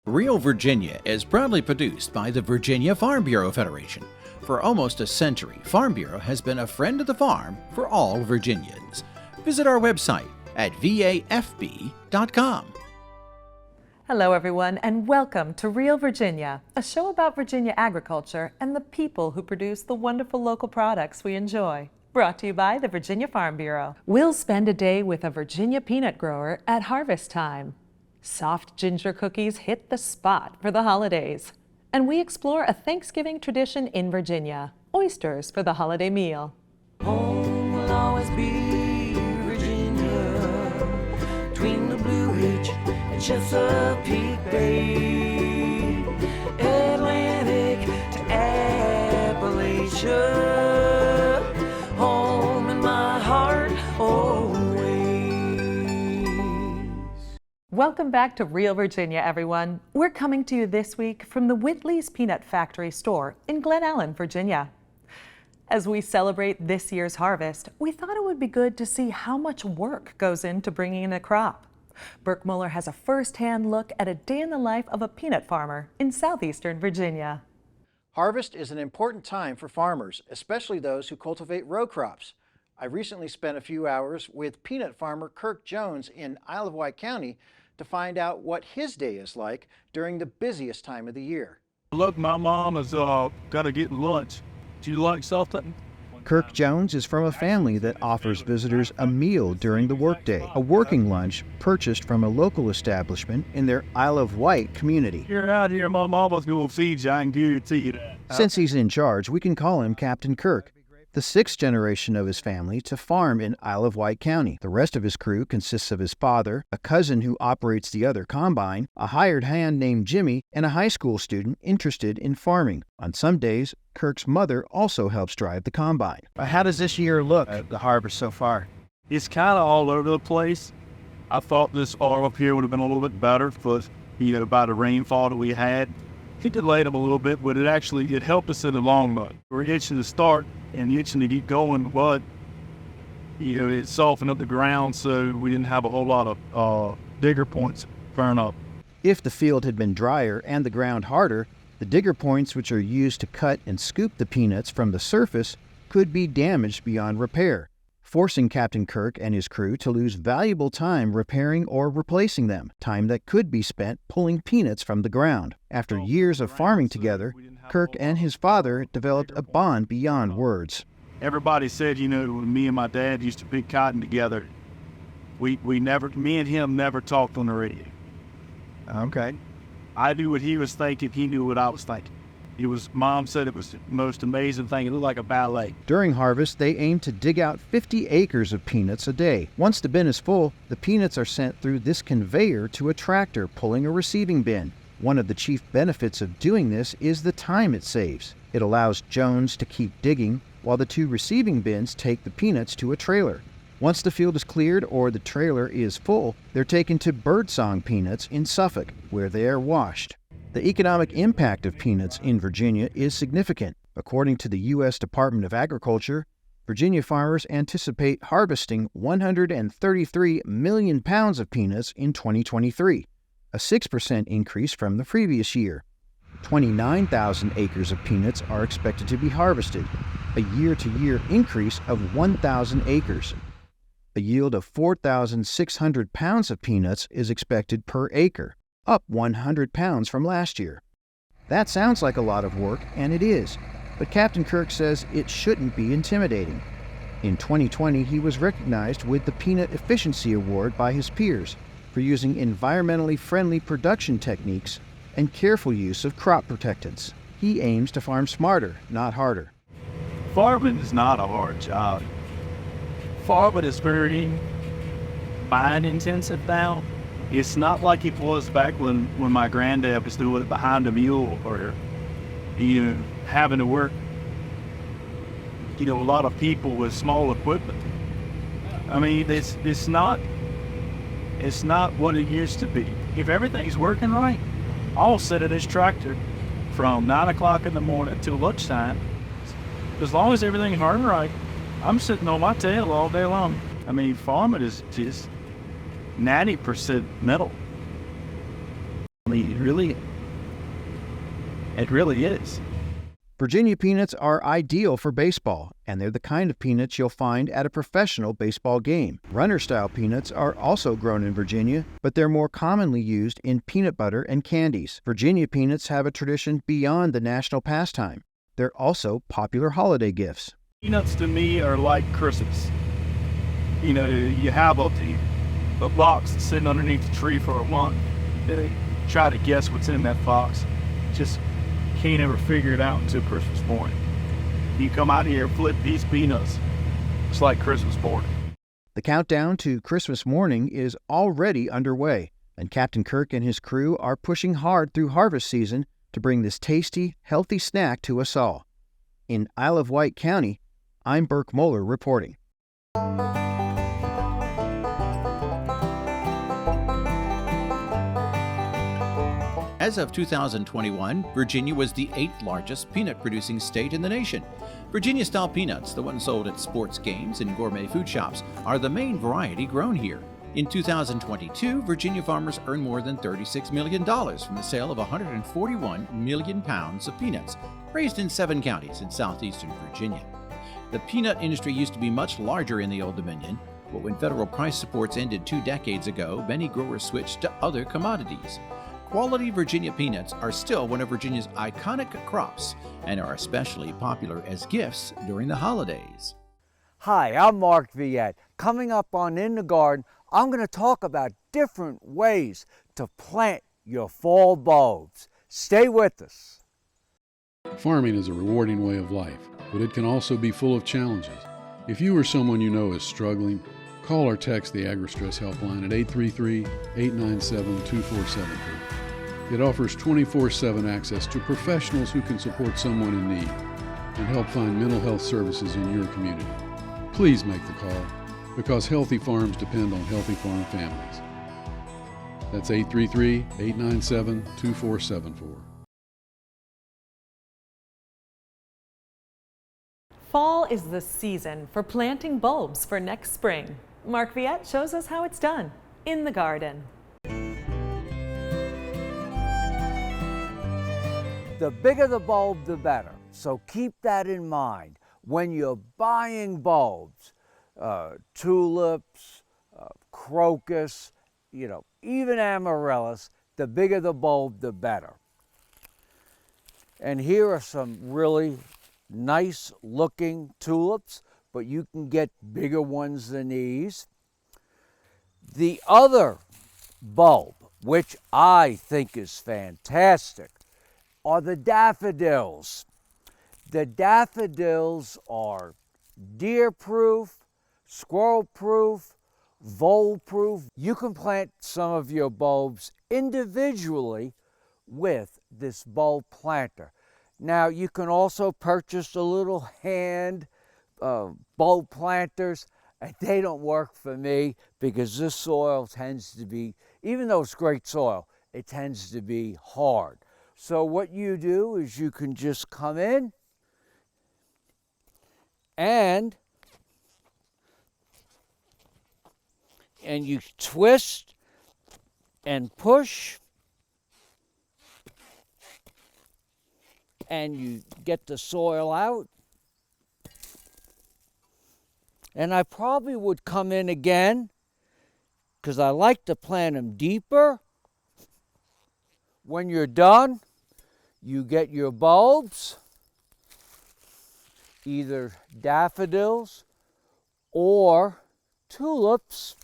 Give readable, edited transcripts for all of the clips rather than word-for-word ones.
Real Virginia is proudly produced by the Virginia Farm Bureau Federation. For almost a century, Farm Bureau has been a friend of the farm for all Virginians. Visit our website at vafb.com. Hello everyone and welcome to Real Virginia, a show about Virginia agriculture and the people who produce the wonderful local products we enjoy. Brought to you by the Virginia Farm Bureau. We'll spend a day with a Virginia peanut grower at harvest time. Soft ginger cookies hit the spot for the holidays. And we explore a Thanksgiving tradition in Virginia, oysters for the holiday meal. Home will always be Virginia, between the Blue Ridge and Chesapeake Bay, Atlantic to Appalachia, home in my heart always. Welcome back to Real Virginia, everyone. We're coming to you this week from the Whitley's Peanut Factory store in Glen Ellen, Virginia. As we celebrate this year's harvest, we thought it would be good to see how much work goes into bringing in a crop. Burke Muller has a first-hand look at a day in the life of a peanut farmer in southeastern Virginia. Harvest is an important time for farmers, especially those who cultivate row crops. I recently spent a few hours with peanut farmer Kirk Jones in Isle of Wight County to find out what his day is like during the busiest time of the year. Look, my mom has got to get lunch. Do you like something? Kirk Jones is from a family that offers visitors a meal during the workday, a working lunch purchased from a local establishment in their Isle of Wight community. You're out here, my mama's going to feed you, I can guarantee you that. Since he's in charge, we can call him Captain Kirk, the sixth generation of his family to farm in Isle of Wight County. The rest of his crew consists of his father, a cousin who operates the other combine, a hired hand named Jimmy, and a high school student interested in farming. On some days, Kirk's mother also helps drive the combine. How does this year look, the harvest so far? It's kind of all over the place. I thought this farm up here would have been a little bit better for, by the rainfall that we had. It delayed them a little bit, but it helped us in the long run. We're itching to start and itching to get going, but it softened up the ground, so we didn't have a whole lot of digger points burn up. If the field had been drier and the ground harder, the digger points, which are used to cut and scoop the peanuts from the surface, could be damaged beyond repair, forcing Captain Kirk and his crew to lose valuable time repairing or replacing them, time that could be spent pulling peanuts from the ground. After years of farming together, Kirk and his father developed a bond beyond words. Everybody said, when me and my dad used to pick cotton together, me and him never talked on the radio. Okay. I knew what he was thinking, he knew what I was thinking. Mom said it was the most amazing thing. It looked like a ballet. During harvest, they aim to dig out 50 acres of peanuts a day. Once the bin is full, the peanuts are sent through this conveyor to a tractor pulling a receiving bin. One of the chief benefits of doing this is the time it saves. It allows Jones to keep digging while the two receiving bins take the peanuts to a trailer. Once the field is cleared or the trailer is full, they're taken to Birdsong Peanuts in Suffolk, where they are washed. The economic impact of peanuts in Virginia is significant. According to the U.S. Department of Agriculture, Virginia farmers anticipate harvesting 133 million pounds of peanuts in 2023, a 6% increase from the previous year. 29,000 acres of peanuts are expected to be harvested, a year-to-year increase of 1,000 acres. A yield of 4,600 pounds of peanuts is expected per acre, up 100 pounds from last year. That sounds like a lot of work, and it is, but Captain Kirk says it shouldn't be intimidating. In 2020, he was recognized with the Peanut Efficiency Award by his peers for using environmentally friendly production techniques and careful use of crop protectants. He aims to farm smarter, not harder. Farming is not a hard job. Farming is very mind-intensive now. It's not like it was back when my granddad was doing it behind a mule or, having to work, a lot of people with small equipment. I mean, it's not what it used to be. If everything's working right, I'll sit at this tractor from 9 o'clock in the morning till lunchtime. As long as everything's running right, I'm sitting on my tail all day long. I mean, farming is just 90% mental. It really is. Virginia peanuts are ideal for baseball, and they're the kind of peanuts you'll find at a professional baseball game. Runner-style peanuts are also grown in Virginia, but they're more commonly used in peanut butter and candies. Virginia peanuts have a tradition beyond the national pastime. They're also popular holiday gifts. Peanuts to me are like Christmas. You know, you have a box sitting underneath the tree for a month. They try to guess what's in that box. Just can't ever figure it out until Christmas morning. You come out here and flip these peanuts. It's like Christmas morning. The countdown to Christmas morning is already underway, and Captain Kirk and his crew are pushing hard through harvest season to bring this tasty, healthy snack to us all. In Isle of Wight County, I'm Burke Moeller reporting. As of 2021, Virginia was the 8th largest peanut-producing state in the nation. Virginia-style peanuts, the ones sold at sports games and gourmet food shops, are the main variety grown here. In 2022, Virginia farmers earned more than $36 million from the sale of 141 million pounds of peanuts, raised in 7 counties in southeastern Virginia. The peanut industry used to be much larger in the Old Dominion, but when federal price supports ended 2 decades ago, many growers switched to other commodities. Quality Virginia peanuts are still one of Virginia's iconic crops and are especially popular as gifts during the holidays. Hi, I'm Mark Viette. Coming up on In the Garden, I'm going to talk about different ways to plant your fall bulbs. Stay with us. Farming is a rewarding way of life, but it can also be full of challenges. If you or someone you know is struggling, call or text the AgriStress helpline at 833-897-2473. It offers 24/7 access to professionals who can support someone in need and help find mental health services in your community. Please make the call, because healthy farms depend on healthy farm families. That's 833-897-2474. Fall is the season for planting bulbs for next spring. Mark Viette shows us how it's done in the garden. The bigger the bulb, the better. So keep that in mind when you're buying bulbs. Tulips, crocus, even amaryllis, the bigger the bulb, the better. And here are some really nice looking tulips, but you can get bigger ones than these. The other bulb, which I think is fantastic, are the daffodils. The daffodils are deer-proof, squirrel-proof, vole-proof. You can plant some of your bulbs individually with this bulb planter. Now, you can also purchase a little hand bulb planters. They don't work for me because this soil tends to be, even though it's great soil, it tends to be hard. So what you do is you can just come in and you twist and push and you get the soil out. And I probably would come in again because I like to plant them deeper. When you're done, you get your bulbs, either daffodils or tulips,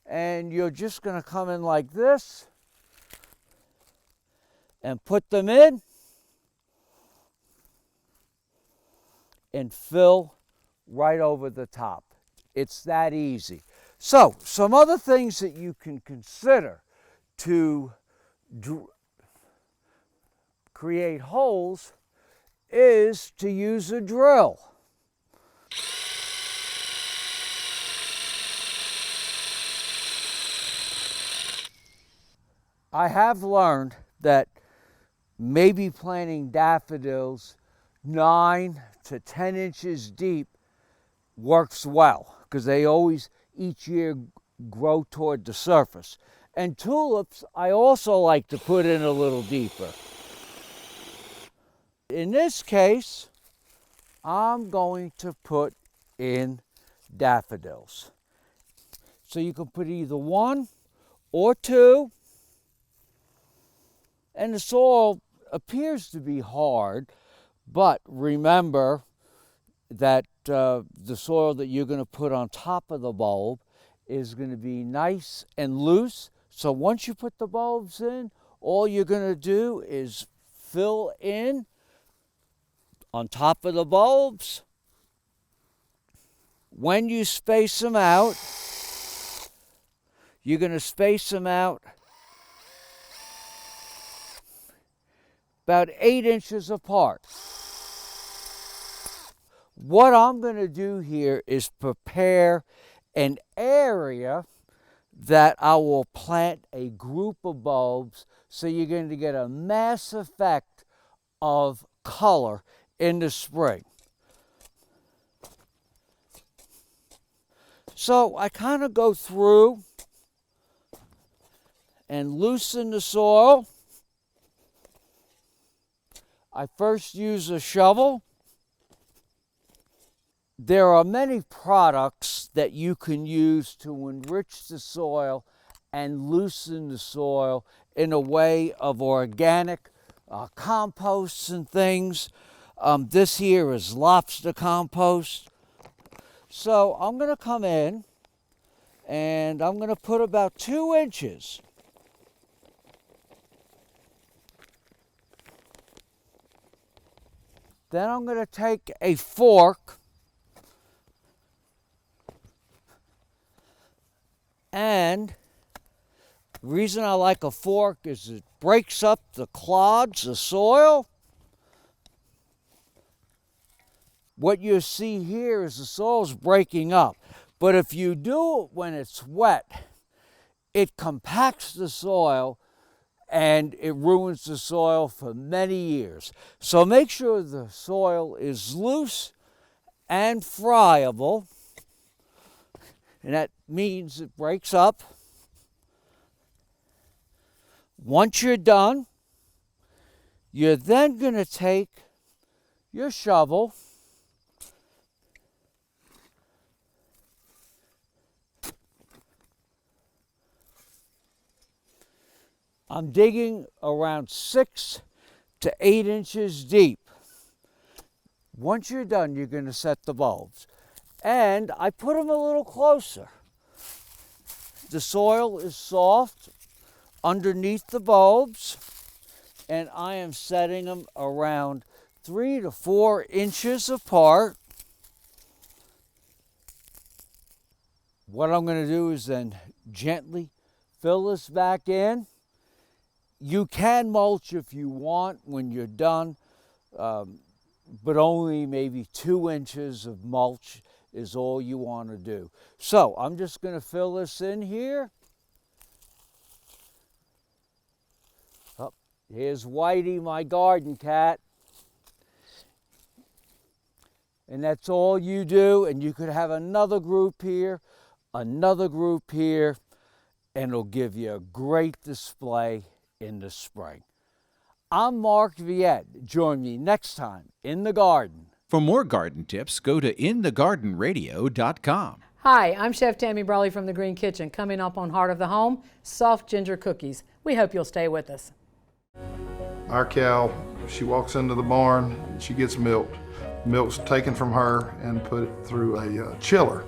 and you're just going to come in like this and put them in and fill right over the top. It's that easy. So, some other things that you can consider to create holes is to use a drill. I have learned that maybe planting daffodils 9 to 10 inches deep works well because they always each year grow toward the surface. And tulips, I also like to put in a little deeper. In this case, I'm going to put in daffodils. So you can put either 1 or 2. And the soil appears to be hard, but remember that the soil that you're going to put on top of the bulb is going to be nice and loose. So once you put the bulbs in, all you're going to do is fill in on top of the bulbs. When you space them out, you're going to space them out about 8 inches apart. What I'm going to do here is prepare an area that I will plant a group of bulbs, so you're going to get a mass effect of color in the spring. So I kind of go through and loosen the soil. I first use a shovel. There are many products that you can use to enrich the soil and loosen the soil in a way of organic composts and things. This here is lobster compost. So I'm going to come in and I'm going to put about 2 inches. Then I'm going to take a fork and the reason I like a fork is it breaks up the clods of soil. What you see here is the soil's breaking up. But if you do it when it's wet, it compacts the soil and it ruins the soil for many years. So make sure the soil is loose and friable, and that means it breaks up. Once you're done, you're then going to take your shovel I'm digging around 6 to 8 inches deep. Once you're done, you're going to set the bulbs. And I put them a little closer. The soil is soft underneath the bulbs, and I am setting them around 3 to 4 inches apart. What I'm going to do is then gently fill this back in. You can mulch if you want when you're done, but only maybe 2 inches of mulch is all you want to do. So I'm just going to fill this in here. Oh, here's Whitey, my garden cat. And that's all you do, and you could have another group here, and it'll give you a great display in the spring. I'm Mark Viette. Join me next time in the garden. For more garden tips, go to inthegardenradio.com. Hi, I'm Chef Tammy Brawley from the Green Kitchen. Coming up on Heart of the Home, soft ginger cookies. We hope you'll stay with us. Our cow, she walks into the barn, she gets milked. Milk's taken from her and put through a chiller.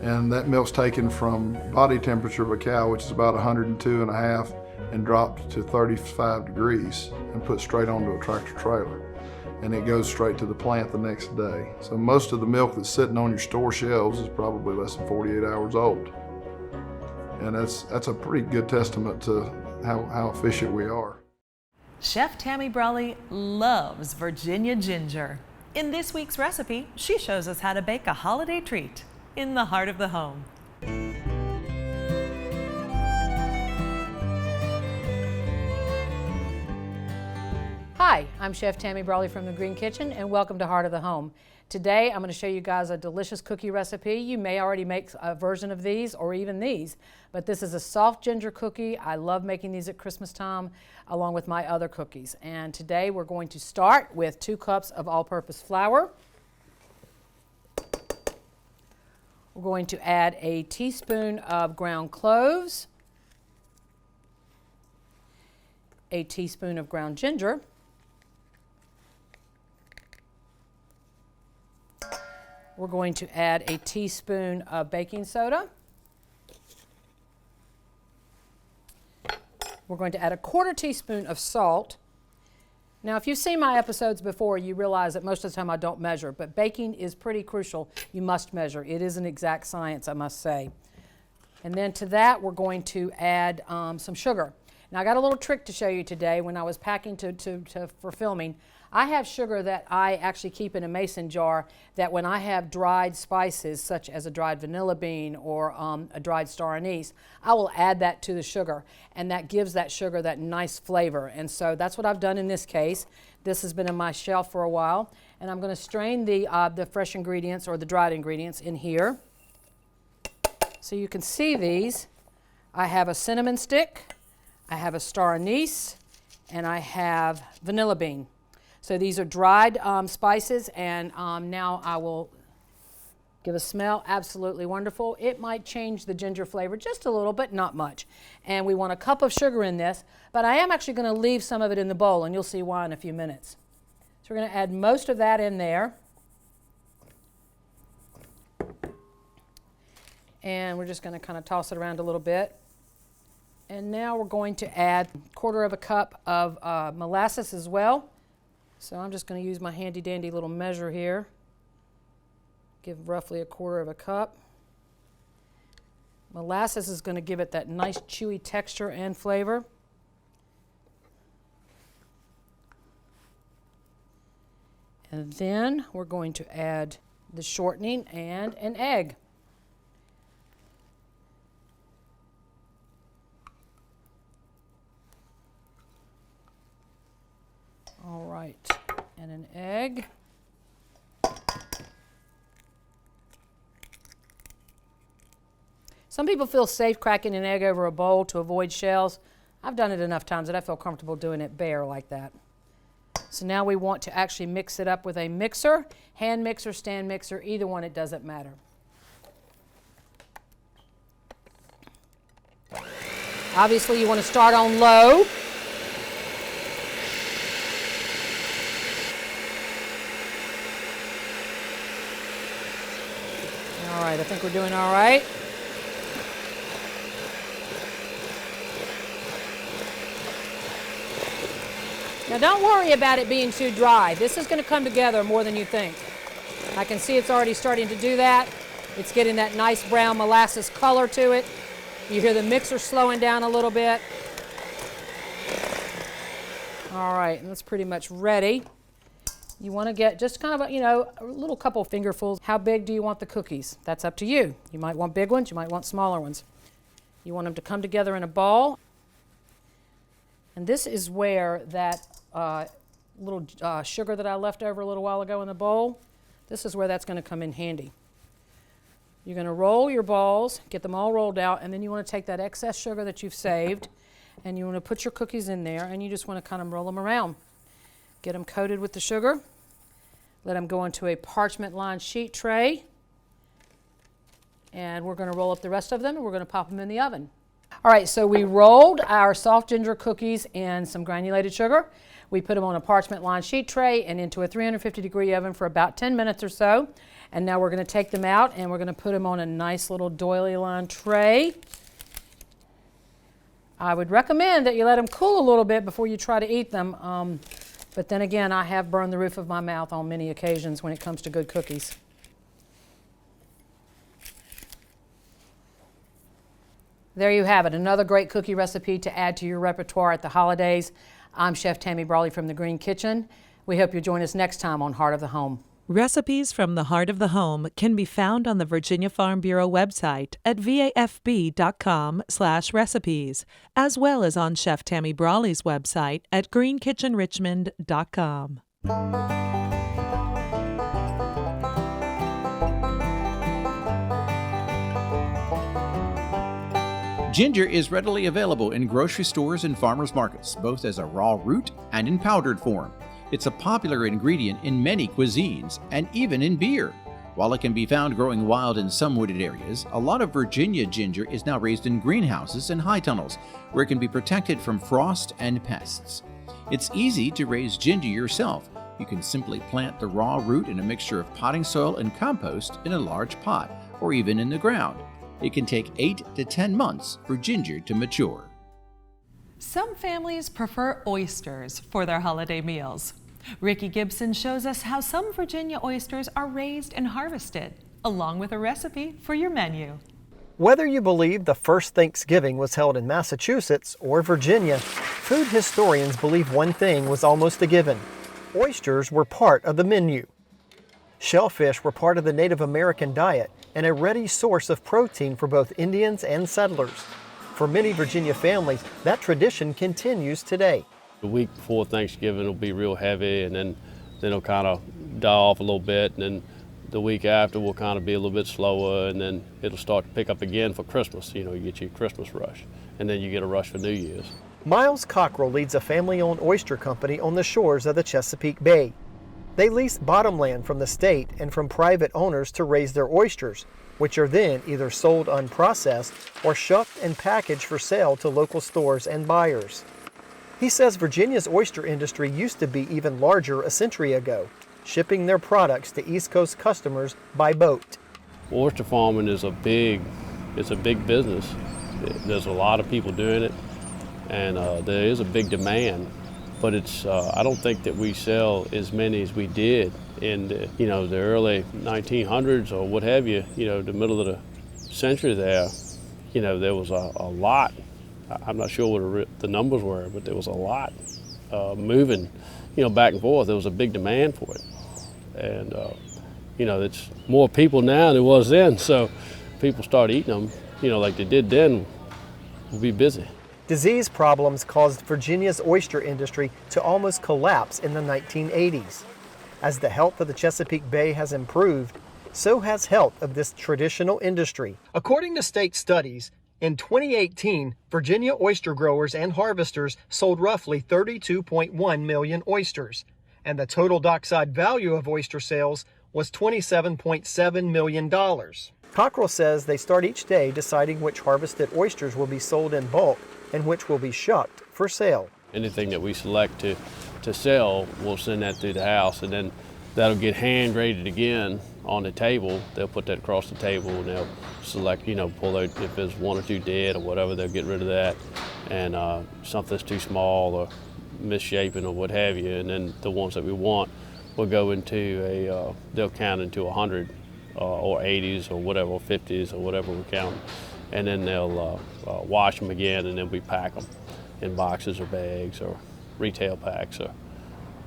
And that milk's taken from body temperature of a cow, which is about 102.5, and dropped to 35 degrees and put straight onto a tractor trailer. And it goes straight to the plant the next day. So most of the milk that's sitting on your store shelves is probably less than 48 hours old. And that's a pretty good testament to how efficient we are. Chef Tammy Brawley loves Virginia ginger. In this week's recipe, she shows us how to bake a holiday treat in the heart of the home. Hi, I'm Chef Tammy Brawley from the Green Kitchen, and welcome to Heart of the Home. Today I'm going to show you guys a delicious cookie recipe. You may already make a version of these or even these, but this is a soft ginger cookie. I love making these at Christmas time along with my other cookies. And today we're going to start with 2 cups of all-purpose flour. We're going to add a teaspoon of ground cloves, a teaspoon of ground ginger, we're going to add a teaspoon of baking soda. We're going to add a 1/4 teaspoon of salt. Now, if you've seen my episodes before, you realize that most of the time I don't measure, but baking is pretty crucial. You must measure. It is an exact science, I must say. And then to that, we're going to add some sugar. Now, I got a little trick to show you today when I was packing for filming. I have sugar that I actually keep in a mason jar that when I have dried spices, such as a dried vanilla bean or a dried star anise, I will add that to the sugar, and that gives that sugar that nice flavor. And so that's what I've done in this case. This has been on my shelf for a while, and I'm going to strain the fresh ingredients or the dried ingredients in here. So you can see these. I have a cinnamon stick, I have a star anise, and I have vanilla bean. So these are dried spices, and now I will give a smell. Absolutely wonderful. It might change the ginger flavor just a little, but not much. And we want a cup of sugar in this, but I am actually going to leave some of it in the bowl, and you'll see why in a few minutes. So we're going to add most of that in there. And we're just going to kind of toss it around a little bit. And now we're going to add 1/4 cup of molasses as well. So I'm just going to use my handy dandy little measure here. Give roughly 1/4 cup. Molasses is going to give it that nice chewy texture and flavor. And then we're going to add the shortening and an egg. All right, and an egg. Some people feel safe cracking an egg over a bowl to avoid shells. I've done it enough times that I feel comfortable doing it bare like that. So now we want to actually mix it up with a mixer, hand mixer, stand mixer, either one, it doesn't matter. Obviously you want to start on low. All right, I think we're doing all right. Now don't worry about it being too dry. This is going to come together more than you think. I can see it's already starting to do that. It's getting that nice brown molasses color to it. You hear the mixer slowing down a little bit. All right, and that's pretty much ready. You want to get just kind of a little couple fingerfuls. How big do you want the cookies? That's up to you. You might want big ones, you might want smaller ones. You want them to come together in a ball. And this is where that little sugar that I left over a little while ago in the bowl, this is where that's going to come in handy. You're going to roll your balls, get them all rolled out, and then you want to take that excess sugar that you've saved, and you want to put your cookies in there, and you just want to kind of roll them around. Get them coated with the sugar. Let them go into a parchment-lined sheet tray. And we're going to roll up the rest of them, and we're going to pop them in the oven. All right, so we rolled our soft ginger cookies in some granulated sugar. We put them on a parchment-lined sheet tray and into a 350-degree oven for about 10 minutes or so. And now we're going to take them out, and we're going to put them on a nice little doily-lined tray. I would recommend that you let them cool a little bit before you try to eat them. But then again, I have burned the roof of my mouth on many occasions when it comes to good cookies. There you have it, another great cookie recipe to add to your repertoire at the holidays. I'm Chef Tammy Brawley from the Green Kitchen. We hope you'll join us next time on Heart of the Home. Recipes from the Heart of the Home can be found on the Virginia Farm Bureau website at vafb.com/recipes, as well as on Chef Tammy Brawley's website at greenkitchenrichmond.com. Ginger is readily available in grocery stores and farmers markets, both as a raw root and in powdered form. It's a popular ingredient in many cuisines and even in beer. While it can be found growing wild in some wooded areas, a lot of Virginia ginger is now raised in greenhouses and high tunnels, where it can be protected from frost and pests. It's easy to raise ginger yourself. You can simply plant the raw root in a mixture of potting soil and compost in a large pot, or even in the ground. It can take 8 to 10 months for ginger to mature. Some families prefer oysters for their holiday meals. Ricky Gibson shows us how some Virginia oysters are raised and harvested, along with a recipe for your menu. Whether you believe the first Thanksgiving was held in Massachusetts or Virginia, food historians believe one thing was almost a given. Oysters were part of the menu. Shellfish were part of the Native American diet and a ready source of protein for both Indians and settlers. For many Virginia families, that tradition continues today. The week before Thanksgiving will be real heavy, and then it'll kind of die off a little bit, and then the week after will kind of be a little bit slower, and then it'll start to pick up again for Christmas. You know, you get your Christmas rush, and then you get a rush for New Year's. Miles Cockrell leads a family-owned oyster company on the shores of the Chesapeake Bay. They lease bottomland from the state and from private owners to raise their oysters, which are then either sold unprocessed or shucked and packaged for sale to local stores and buyers. He says Virginia's oyster industry used to be even larger a century ago, shipping their products to East Coast customers by boat. Oyster farming is a big business. There's a lot of people doing it, and there is a big demand. But it's I don't think that we sell as many as we did in the early 1900s or what have you. The middle of the century there. There was a lot. I'm not sure what the numbers were, but there was a lot moving, back and forth. There was a big demand for it, and it's more people now than it was then. So people start eating them, like they did then. We'll be busy. Disease problems caused Virginia's oyster industry to almost collapse in the 1980s. As the health of the Chesapeake Bay has improved, so has health of this traditional industry. According to state studies, in 2018, Virginia oyster growers and harvesters sold roughly 32.1 million oysters, and the total dockside value of oyster sales was $27.7 million. Cockrell says they start each day deciding which harvested oysters will be sold in bulk and which will be shucked for sale. Anything that we select to sell, we'll send that through the house, and then that'll get hand graded again on the table. They'll put that across the table, and they'll select, pull out if there's one or two dead or whatever, they'll get rid of that, and something's too small or misshapen or what have you, and then the ones that we want will go into they'll count into 100 or 80s or whatever, or 50s or whatever we count, and then they'll wash them again, and then we pack them in boxes or bags or retail packs or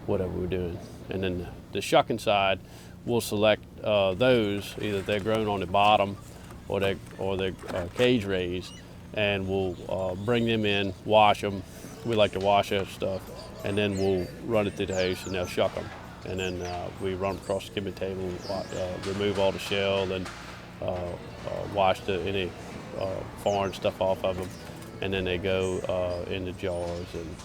whatever we're doing. And then the shucking side, we'll select those, either they're grown on the bottom or they're cage raised, and we'll bring them in, wash them. We like to wash our stuff, and then we'll run it through the house, and they'll shuck them. And then we run across the skimming table, remove all the shell, and wash any foreign stuff off of them, and then they go into jars and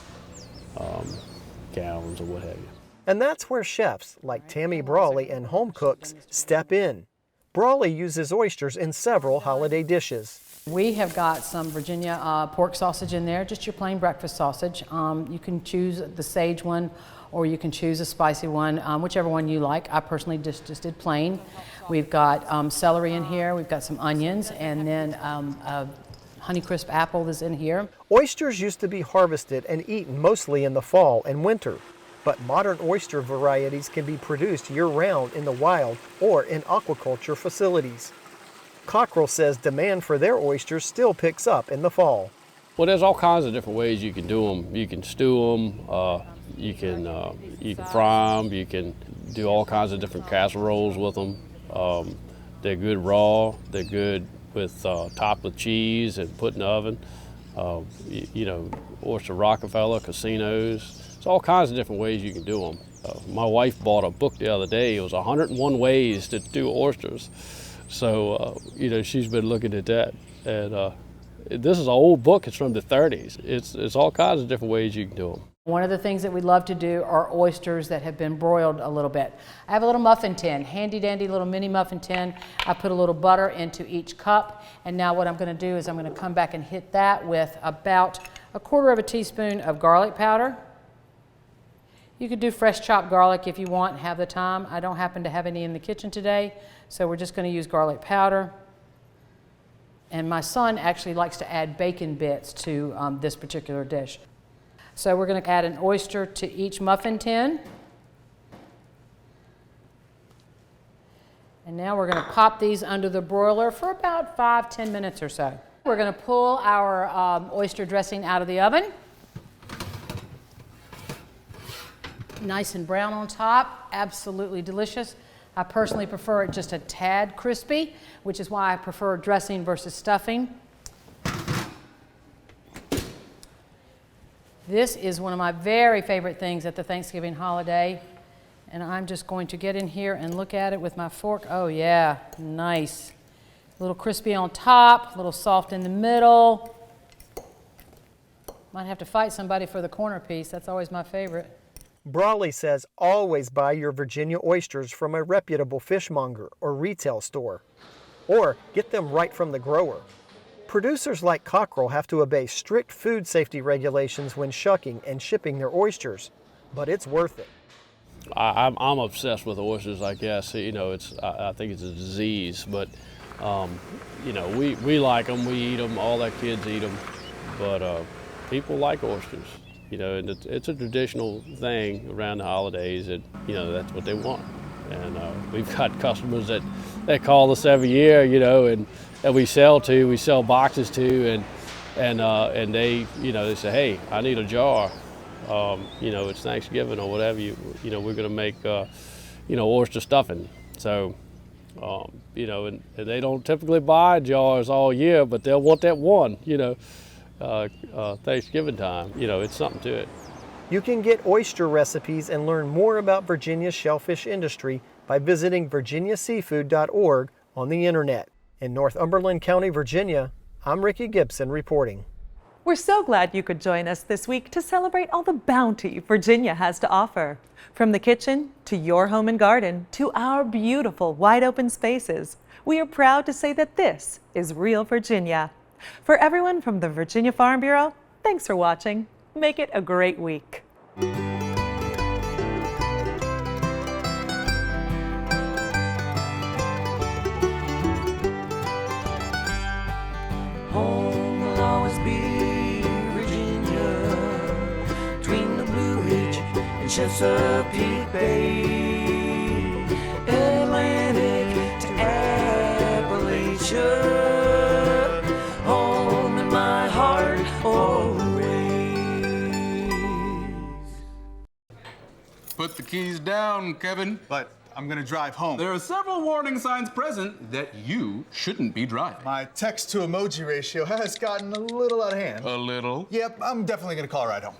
gallons or what have you. And that's where chefs like Tammy Brawley and home cooks step in. Brawley uses oysters in several holiday dishes. We have got some Virginia pork sausage in there, just your plain breakfast sausage. You can choose the sage one, or you can choose a spicy one, whichever one you like. I personally just did plain. We've got celery in here, we've got some onions, and then Honeycrisp apple is in here. Oysters used to be harvested and eaten mostly in the fall and winter, but modern oyster varieties can be produced year-round in the wild or in aquaculture facilities. Cockrell says demand for their oysters still picks up in the fall. Well, there's all kinds of different ways you can do them. You can stew them, you can fry them, you can do all kinds of different casseroles with them. They're good raw, they're good with topped with cheese and put in the oven. Oyster Rockefeller, casinos. There's all kinds of different ways you can do them. My wife bought a book the other day. It was 101 ways to do oysters. So, she's been looking at that, and This is an old book. It's from the 30s. It's all kinds of different ways you can do them. One of the things that we love to do are oysters that have been broiled a little bit. I have a little muffin tin, handy dandy little mini muffin tin. I put a little butter into each cup, and now what I'm going to do is I'm going to come back and hit that with about 1/4 teaspoon of garlic powder. You could do fresh chopped garlic if you want and have the time. I don't happen to have any in the kitchen today, so we're just going to use garlic powder. And my son actually likes to add bacon bits to this particular dish. So we're going to add an oyster to each muffin tin. And now we're going to pop these under the broiler for about 5-10 minutes or so. We're going to pull our oyster dressing out of the oven. Nice and brown on top, absolutely delicious. I personally prefer it just a tad crispy, which is why I prefer dressing versus stuffing. This is one of my very favorite things at the Thanksgiving holiday, and I'm just going to get in here and look at it with my fork. Oh yeah, nice. A little crispy on top, a little soft in the middle. Might have to fight somebody for the corner piece. That's always my favorite. Brawley says always buy your Virginia oysters from a reputable fishmonger or retail store, or get them right from the grower. Producers like Cockrell have to obey strict food safety regulations when shucking and shipping their oysters, but it's worth it. I'm obsessed with oysters, I guess. You know, I think it's a disease, but you know, we like them, we eat them, all our kids eat them, but people like oysters. You know, and it's a traditional thing around the holidays, and you know, that's what they want. And we've got customers that call us every year, you know, and we sell boxes to, and they, you know, they say, hey, I need a jar. You know, it's Thanksgiving or whatever. You know, we're gonna make, you know, oyster stuffing. So, you know, and they don't typically buy jars all year, but they'll want that one, you know. Thanksgiving time, you know, it's something to it. You can get oyster recipes and learn more about Virginia's shellfish industry by visiting virginiaseafood.org on the internet. In Northumberland County, Virginia, I'm Ricky Gibson reporting. We're so glad you could join us this week to celebrate all the bounty Virginia has to offer. From the kitchen to your home and garden to our beautiful wide open spaces, we are proud to say that this is Real Virginia. For everyone from the Virginia Farm Bureau, thanks for watching. Make it a great week. Home will always be Virginia, between the Blue Ridge and Chesapeake Bay, Atlantic to Appalachia. Put the keys down, Kevin. But I'm gonna drive home. There are several warning signs present that you shouldn't be driving. My text to emoji ratio has gotten a little out of hand. A little? Yep, I'm definitely gonna call a ride home.